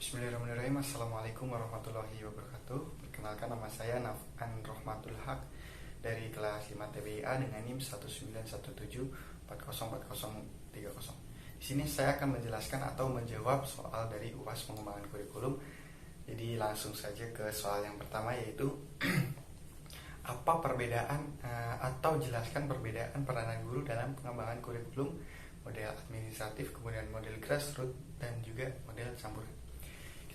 Bismillahirrahmanirrahim. Assalamualaikum warahmatullahi wabarakatuh. Perkenalkan, nama saya Naf'an Rohmatul Haq dari kelas 5 TBIA dengan NIM 19174040430. Di sini saya akan menjelaskan atau menjawab soal dari UAS pengembangan kurikulum. Jadi langsung saja ke soal yang pertama, yaitu apa perbedaan atau jelaskan perbedaan peranan guru dalam pengembangan kurikulum model administratif, kemudian model grassroots, dan juga model campuran.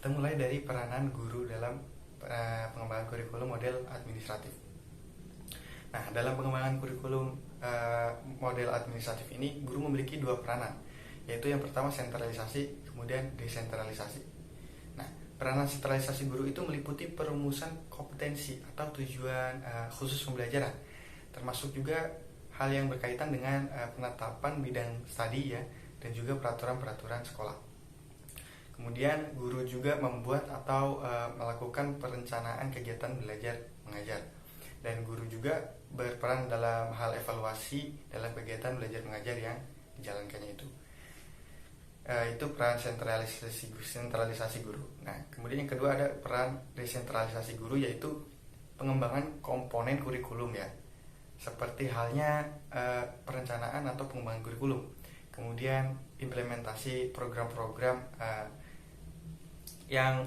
Kita mulai dari peranan guru dalam pengembangan kurikulum model administratif. Nah, dalam pengembangan kurikulum model administratif ini, guru memiliki dua peranan, yaitu yang pertama sentralisasi, kemudian desentralisasi. Nah, peranan sentralisasi guru itu meliputi perumusan kompetensi atau tujuan khusus pembelajaran, termasuk juga hal yang berkaitan dengan penetapan bidang studi ya, dan juga peraturan-peraturan sekolah. Kemudian guru juga membuat atau melakukan perencanaan kegiatan belajar mengajar, dan guru juga berperan dalam hal evaluasi dalam kegiatan belajar mengajar yang dijalankannya itu. Itu peran sentralisasi guru. Nah, kemudian yang kedua ada peran desentralisasi guru, yaitu pengembangan komponen kurikulum ya, seperti halnya perencanaan atau pengembangan kurikulum, kemudian implementasi program-program yang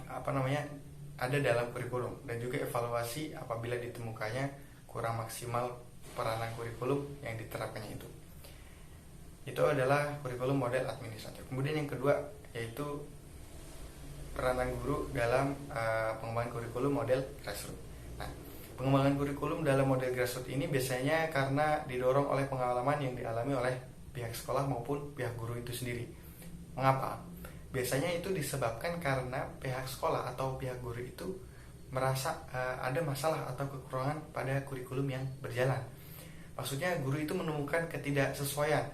ada dalam kurikulum, dan juga evaluasi apabila ditemukannya kurang maksimal peranan kurikulum yang diterapkannya itu. Itu adalah kurikulum model administratif. Kemudian yang kedua yaitu peranan guru dalam pengembangan kurikulum model grassroots. Nah, pengembangan kurikulum dalam model grassroots ini biasanya karena didorong oleh pengalaman yang dialami oleh pihak sekolah maupun pihak guru itu sendiri. Mengapa? Biasanya itu disebabkan karena pihak sekolah atau pihak guru itu merasa ada masalah atau kekurangan pada kurikulum yang berjalan. Maksudnya guru itu menemukan ketidaksesuaian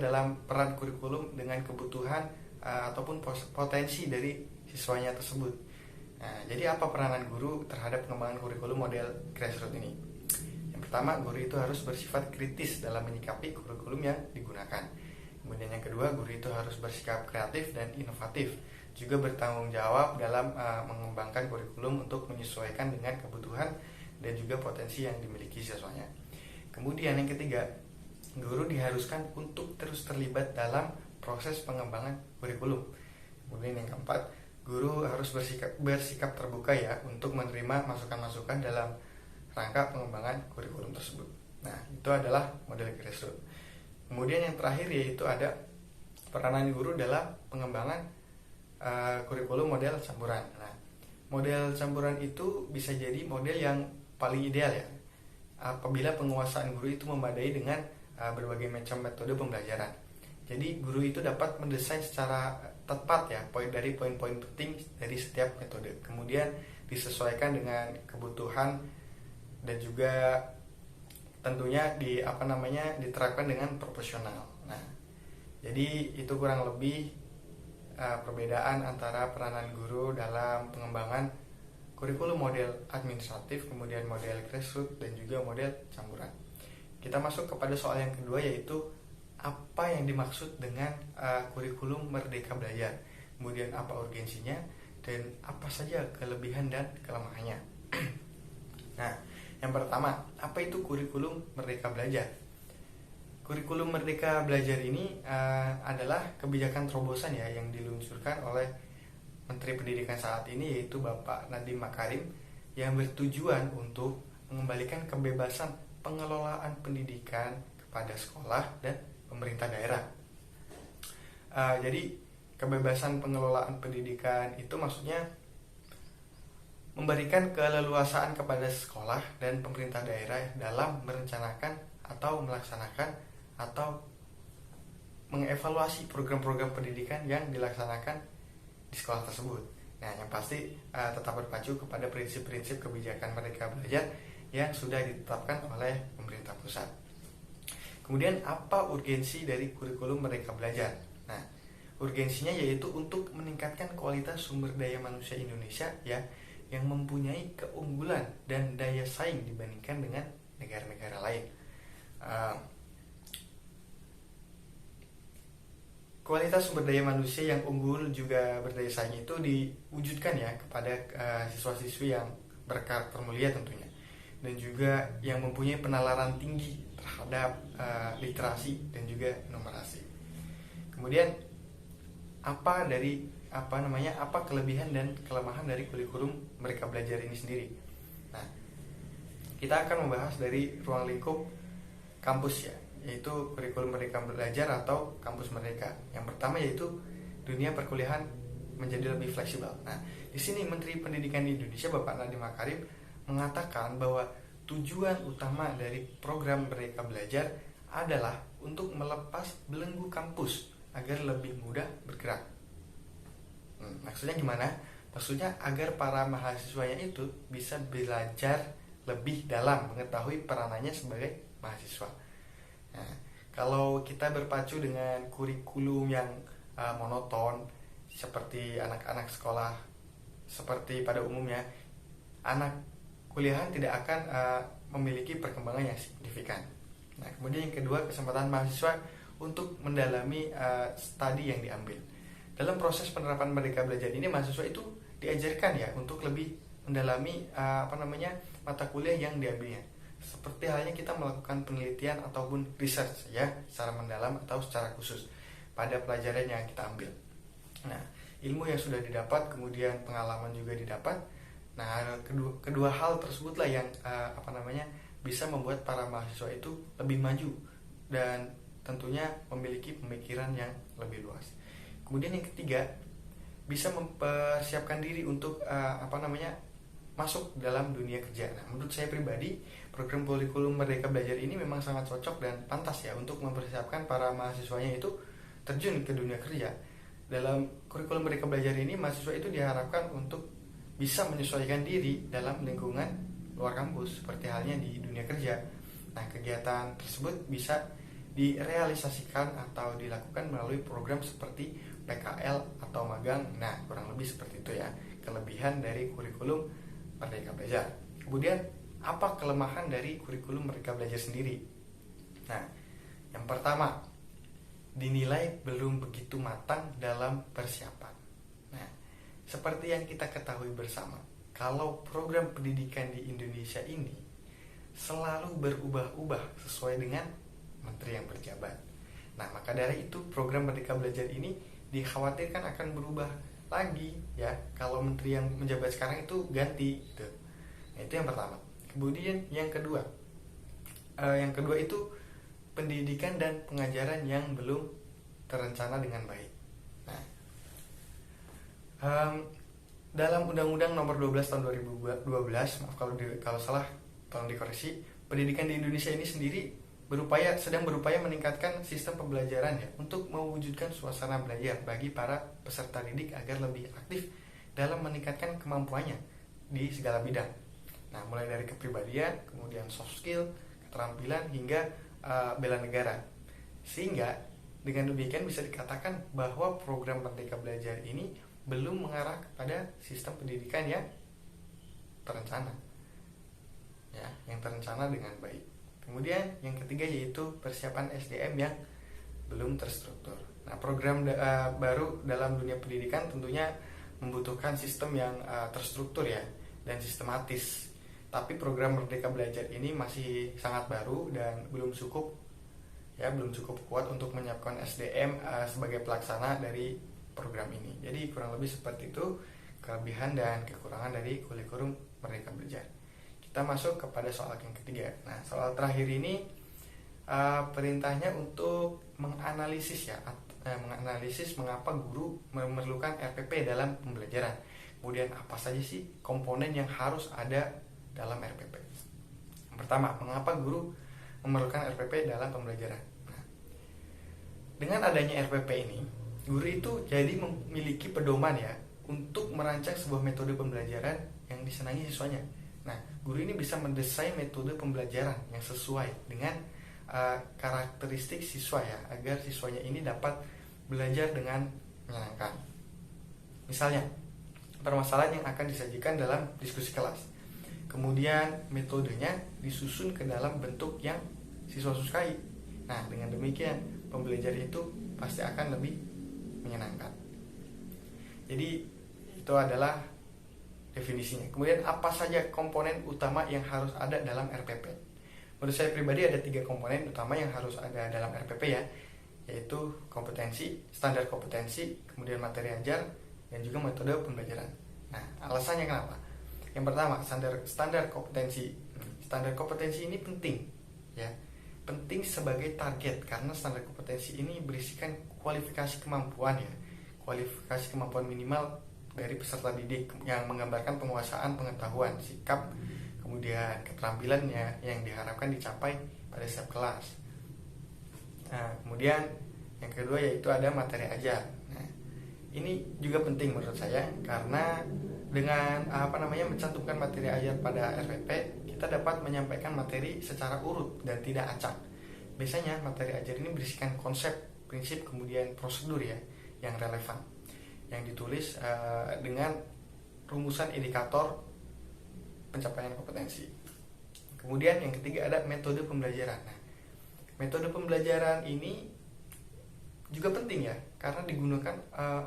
dalam peran kurikulum dengan kebutuhan ataupun potensi dari siswanya tersebut. Nah, jadi apa peranan guru terhadap pengembangan kurikulum model grassroots ini? Yang pertama, guru itu harus bersifat kritis dalam menyikapi kurikulum yang digunakan. Kemudian yang kedua, guru itu harus bersikap kreatif dan inovatif, juga bertanggung jawab dalam mengembangkan kurikulum untuk menyesuaikan dengan kebutuhan dan juga potensi yang dimiliki siswanya. Kemudian yang ketiga, guru diharuskan untuk terus terlibat dalam proses pengembangan kurikulum. Kemudian yang keempat, guru harus bersikap terbuka ya untuk menerima masukan-masukan dalam rangka pengembangan kurikulum tersebut. Nah, itu adalah model grassroots. Kemudian yang terakhir yaitu ada peranan guru dalam pengembangan kurikulum model campuran. Nah, model campuran itu bisa jadi model yang paling ideal ya, apabila penguasaan guru itu memadai dengan berbagai macam metode pembelajaran. Jadi guru itu dapat mendesain secara tepat ya dari poin-poin penting dari setiap metode, kemudian disesuaikan dengan kebutuhan dan juga tentunya diterapkan dengan proporsional. Nah, jadi itu kurang lebih perbedaan antara peranan guru dalam pengembangan kurikulum model administratif, kemudian model grassroots, dan juga model campuran. Kita masuk kepada soal yang kedua, yaitu apa yang dimaksud dengan kurikulum merdeka belajar, kemudian apa urgensinya, dan apa saja kelebihan dan kelemahannya. Nah, yang pertama, apa itu kurikulum merdeka belajar? Kurikulum merdeka belajar ini adalah kebijakan terobosan ya yang diluncurkan oleh Menteri Pendidikan saat ini, yaitu Bapak Nadiem Makarim, yang bertujuan untuk mengembalikan kebebasan pengelolaan pendidikan kepada sekolah dan pemerintah daerah. Jadi kebebasan pengelolaan pendidikan itu maksudnya memberikan keleluasaan kepada sekolah dan pemerintah daerah dalam merencanakan atau melaksanakan atau mengevaluasi program-program pendidikan yang dilaksanakan di sekolah tersebut. Nah, yang pasti tetap berpacu kepada prinsip-prinsip kebijakan merdeka belajar yang sudah ditetapkan oleh pemerintah pusat. Kemudian apa urgensi dari kurikulum merdeka belajar? Nah, urgensinya yaitu untuk meningkatkan kualitas sumber daya manusia Indonesia ya, yang mempunyai keunggulan dan daya saing dibandingkan dengan negara-negara lain. kualitas sumber daya manusia yang unggul juga berdaya saing itu diwujudkan ya kepada siswa-siswi yang berkarakter mulia tentunya, dan juga yang mempunyai penalaran tinggi terhadap literasi dan juga numerasi. Kemudian apa kelebihan dan kelemahan dari kurikulum Merdeka Belajar ini sendiri? Nah, kita akan membahas dari ruang lingkup kampus ya, yaitu kurikulum Merdeka Belajar atau kampus merdeka. Yang pertama yaitu dunia perkuliahan menjadi lebih fleksibel. Nah, di sini Menteri Pendidikan di Indonesia Bapak Nadiem Makarim mengatakan bahwa tujuan utama dari program Merdeka Belajar adalah untuk melepas belenggu kampus agar lebih mudah bergerak. Maksudnya gimana? Maksudnya agar para mahasiswanya itu bisa belajar lebih dalam, mengetahui peranannya sebagai mahasiswa. Nah, kalau kita berpacu dengan kurikulum yang monoton seperti anak-anak sekolah seperti pada umumnya, anak kuliahan tidak akan memiliki perkembangan yang signifikan. Nah, kemudian yang kedua, kesempatan mahasiswa untuk mendalami studi yang diambil. Dalam proses penerapan Merdeka Belajar ini, mahasiswa itu diajarkan ya untuk lebih mendalami mata kuliah yang diambilnya. Seperti halnya kita melakukan penelitian ataupun research ya, secara mendalam atau secara khusus pada pelajaran yang kita ambil. Nah, ilmu yang sudah didapat, kemudian pengalaman juga didapat. Nah, kedua hal tersebutlah yang bisa membuat para mahasiswa itu lebih maju dan tentunya memiliki pemikiran yang lebih luas. Kemudian yang ketiga, bisa mempersiapkan diri untuk masuk dalam dunia kerja. Nah, menurut saya pribadi, program kurikulum Merdeka Belajar ini memang sangat cocok dan pantas ya untuk mempersiapkan para mahasiswanya itu terjun ke dunia kerja. Dalam kurikulum Merdeka Belajar ini, mahasiswa itu diharapkan untuk bisa menyesuaikan diri dalam lingkungan luar kampus, seperti halnya di dunia kerja. Nah, kegiatan tersebut bisa direalisasikan atau dilakukan melalui program seperti PKL atau magang. Nah, kurang lebih seperti itu ya, kelebihan dari kurikulum Merdeka Belajar. Kemudian, apa kelemahan dari kurikulum Merdeka Belajar sendiri? Nah, yang pertama, dinilai belum begitu matang dalam persiapan. Nah, seperti yang kita ketahui bersama, kalau program pendidikan di Indonesia ini selalu berubah-ubah sesuai dengan menteri yang berjabat. Nah, maka dari itu program Merdeka Belajar ini dikhawatirkan akan berubah lagi ya kalau menteri yang menjabat sekarang itu ganti gitu. Nah, itu yang pertama. Kemudian yang kedua itu pendidikan dan pengajaran yang belum terencana dengan baik. Nah, dalam Undang-Undang Nomor 12 Tahun 2012, maaf kalau salah tolong dikoreksi, pendidikan di Indonesia ini sendiri sedang berupaya meningkatkan sistem pembelajaran ya untuk mewujudkan suasana belajar bagi para peserta didik agar lebih aktif dalam meningkatkan kemampuannya di segala bidang. Nah, mulai dari kepribadian, kemudian soft skill, keterampilan hingga bela negara. Sehingga dengan demikian bisa dikatakan bahwa program Merdeka Belajar ini belum mengarah kepada sistem pendidikan yang terencana. Ya, yang terencana dengan baik. Kemudian yang ketiga yaitu persiapan SDM yang belum terstruktur. Nah, program baru dalam dunia pendidikan tentunya membutuhkan sistem yang terstruktur ya dan sistematis. Tapi program Merdeka Belajar ini masih sangat baru dan belum cukup kuat untuk menyiapkan SDM sebagai pelaksana dari program ini. Jadi kurang lebih seperti itu kelebihan dan kekurangan dari kurikulum Merdeka Belajar. Kita masuk kepada soal yang ketiga. Nah, soal terakhir ini perintahnya untuk menganalisis mengapa guru memerlukan RPP dalam pembelajaran. Kemudian apa saja sih komponen yang harus ada dalam RPP? Yang pertama, mengapa guru memerlukan RPP dalam pembelajaran? Nah, dengan adanya RPP ini, guru itu jadi memiliki pedoman ya untuk merancang sebuah metode pembelajaran yang disenangi siswanya. Nah, guru ini bisa mendesain metode pembelajaran yang sesuai dengan karakteristik siswa ya, agar siswanya ini dapat belajar dengan menyenangkan. Misalnya, permasalahan yang akan disajikan dalam diskusi kelas. Kemudian metodenya disusun ke dalam bentuk yang siswa sukai. Nah, dengan demikian pembelajaran itu pasti akan lebih menyenangkan. Jadi itu adalah definisinya. Kemudian apa saja komponen utama yang harus ada dalam RPP? Menurut saya pribadi ada 3 komponen utama yang harus ada dalam RPP ya, yaitu kompetensi, standar kompetensi, kemudian materi ajar, dan juga metode pembelajaran. Nah, alasannya kenapa? Yang pertama, standar kompetensi. Standar kompetensi ini penting ya. Penting sebagai target karena standar kompetensi ini berisikan kualifikasi kemampuan ya. Kualifikasi kemampuan minimal dari peserta didik yang menggambarkan penguasaan pengetahuan, sikap, kemudian keterampilannya yang diharapkan dicapai pada setiap kelas. Nah, kemudian yang kedua yaitu ada materi ajar. Nah, ini juga penting menurut saya karena dengan mencantumkan materi ajar pada RPP, kita dapat menyampaikan materi secara urut dan tidak acak. Biasanya materi ajar ini berisikan konsep, prinsip, kemudian prosedur ya yang relevan, yang ditulis dengan rumusan indikator pencapaian kompetensi. Kemudian yang ketiga ada metode pembelajaran. Nah, metode pembelajaran ini juga penting ya karena digunakan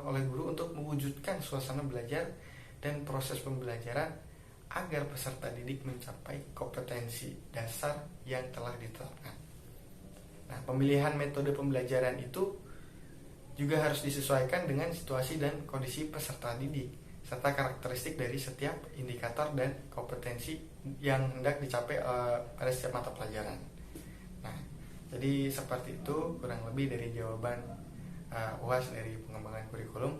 oleh guru untuk mewujudkan suasana belajar dan proses pembelajaran agar peserta didik mencapai kompetensi dasar yang telah ditetapkan. Nah, pemilihan metode pembelajaran itu juga harus disesuaikan dengan situasi dan kondisi peserta didik serta karakteristik dari setiap indikator dan kompetensi yang hendak dicapai pada setiap mata pelajaran. Nah, jadi seperti itu kurang lebih dari jawaban UAS dari pengembangan kurikulum.